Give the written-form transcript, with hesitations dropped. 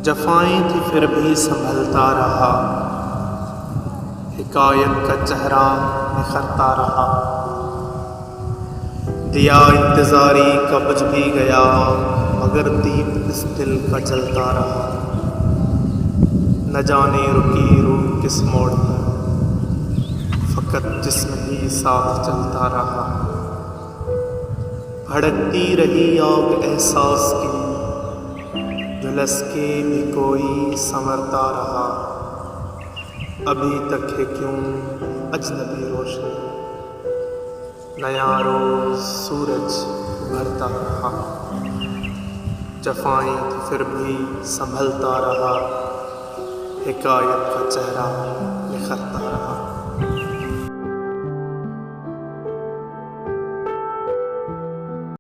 जफ़ाएं थी फिर भी संभलता रहा, हिकायत का चेहरा निखरता रहा। दिया इंतज़ारी का बुझ भी गया, मगर दीप इस दिल का जलता रहा। न जाने रुकी रूह किस मोड़ पर, फ़कत जिस्म ही साथ चलता रहा। भड़कती रही आग एहसास की, झुलस के भी कोई संवरता रहा। अभी तक है क्यों अजनबी रोशनी, नया रोज़ सूरज उभरता रहा। जफ़ाएं तो फिर भी संभलता रहा, हिकायत का चेहरा निखरता रहा।